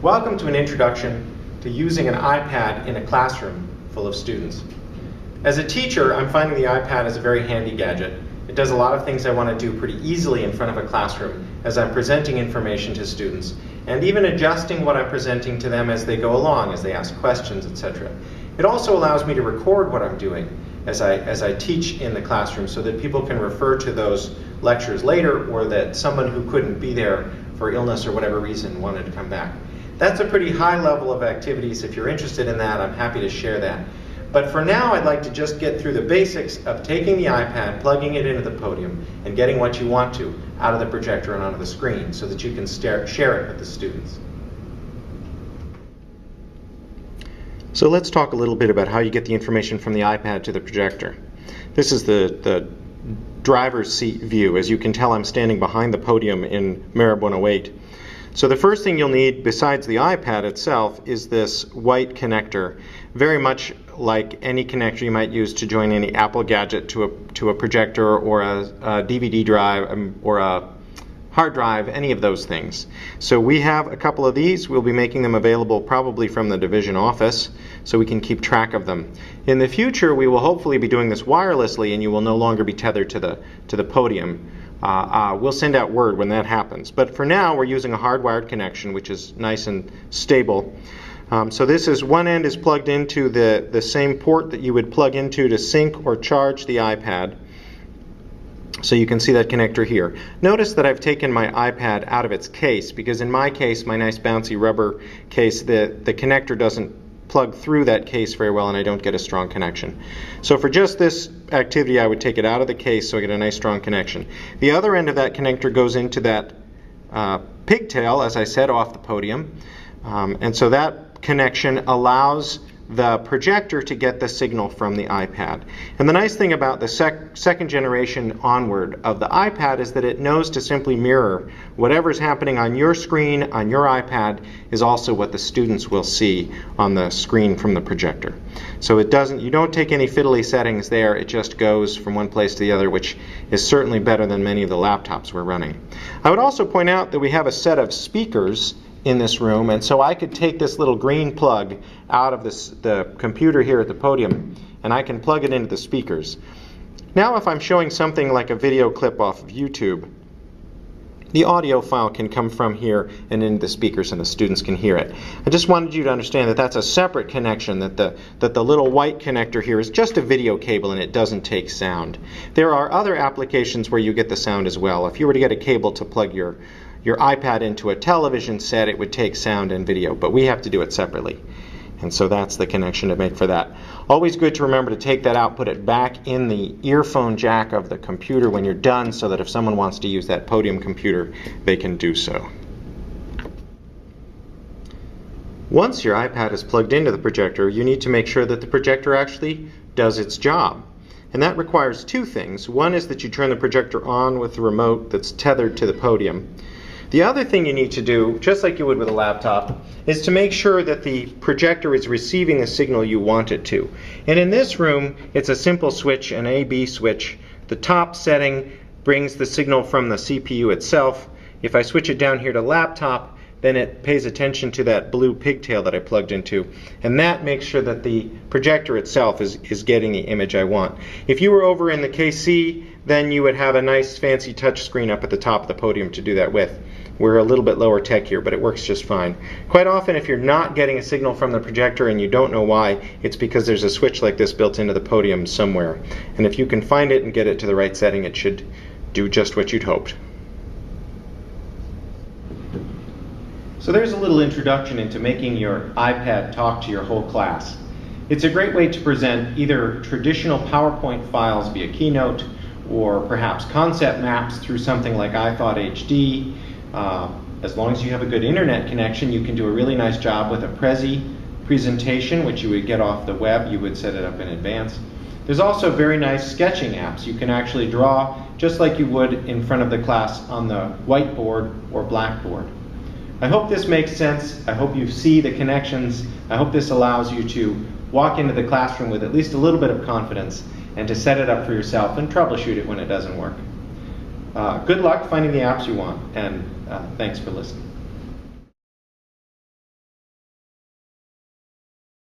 Welcome to an introduction to using an iPad in a classroom full of students. As a teacher, I'm finding the iPad is a very handy gadget. It does a lot of things I want to do pretty easily in front of a classroom as I'm presenting information to students, and even adjusting what I'm presenting to them as they go along, as they ask questions, etc. It also allows me to record what I'm doing as I teach in the classroom so that people can refer to those lectures later, or that someone who couldn't be there for illness or whatever reason wanted to come back. That's a pretty high level of activities. If you're interested in that, I'm happy to share that. But for now, I'd like to just get through the basics of taking the iPad, plugging it into the podium, and getting what you want to out of the projector and onto the screen so that you can share it with the students. So let's talk a little bit about how you get the information from the iPad to the projector. This is the driver's seat view. As you can tell, I'm standing behind the podium in Merib 108. So the first thing you'll need, besides the iPad itself, is this white connector, very much like any connector you might use to join any Apple gadget to a projector or a DVD drive or a hard drive, any of those things. So we have a couple of these. We'll be making them available probably from the division office so we can keep track of them. In the future, we will hopefully be doing this wirelessly, and you will no longer be tethered to the podium. We'll send out word when that happens. But for now, we're using a hardwired connection, which is nice and stable. So this is, one end is plugged into the same port that you would plug into to sync or charge the iPad. So you can see that connector here. Notice that I've taken my iPad out of its case, because in my case, my nice bouncy rubber case, the connector doesn't plug through that case very well, and I don't get a strong connection. So for just this activity, I would take it out of the case so I get a nice strong connection. The other end of that connector goes into that pigtail, as I said, off the podium. And so that connection allows the projector to get the signal from the iPad. And the nice thing about the second generation onward of the iPad is that it knows to simply mirror whatever's happening on your screen, on your iPad, is also what the students will see on the screen from the projector. So you don't take any fiddly settings there, it just goes from one place to the other, which is certainly better than many of the laptops we're running. I would also point out that we have a set of speakers in this room, and so I could take this little green plug out of the computer here at the podium, and I can plug it into the speakers. Now if I'm showing something like a video clip off of YouTube, the audio file can come from here and into the speakers, and the students can hear it. I just wanted you to understand that that's a separate connection, that the little white connector here is just a video cable and it doesn't take sound. There are other applications where you get the sound as well. If you were to get a cable to plug your iPad into a television set, it would take sound and video, but we have to do it separately. And so that's the connection to make for that. Always good to remember to take that out, put it back in the earphone jack of the computer when you're done, so that if someone wants to use that podium computer, they can do so. Once your iPad is plugged into the projector, you need to make sure that the projector actually does its job. And that requires two things. One is that you turn the projector on with the remote that's tethered to the podium. The other thing you need to do, just like you would with a laptop, is to make sure that the projector is receiving the signal you want it to. And in this room, it's a simple switch, an A/B switch. The top setting brings the signal from the CPU itself. If I switch it down here to laptop, then it pays attention to that blue pigtail that I plugged into, and that makes sure that the projector itself is getting the image I want. If you were over in the KC, then you would have a nice fancy touch screen up at the top of the podium to do that with. We're a little bit lower tech here, but it works just fine. Quite often, if you're not getting a signal from the projector and you don't know why, it's because there's a switch like this built into the podium somewhere. And if you can find it and get it to the right setting, it should do just what you'd hoped. So there's a little introduction into making your iPad talk to your whole class. It's a great way to present either traditional PowerPoint files via Keynote, or perhaps concept maps through something like iThought HD. As long as you have a good internet connection, you can do a really nice job with a Prezi presentation, which you would get off the web. You would set it up in advance. There's also very nice sketching apps. You can actually draw just like you would in front of the class on the whiteboard or blackboard. I hope this makes sense. I hope you see the connections. I hope this allows you to walk into the classroom with at least a little bit of confidence, and to set it up for yourself and troubleshoot it when it doesn't work. Good luck finding the apps you want, and thanks for listening.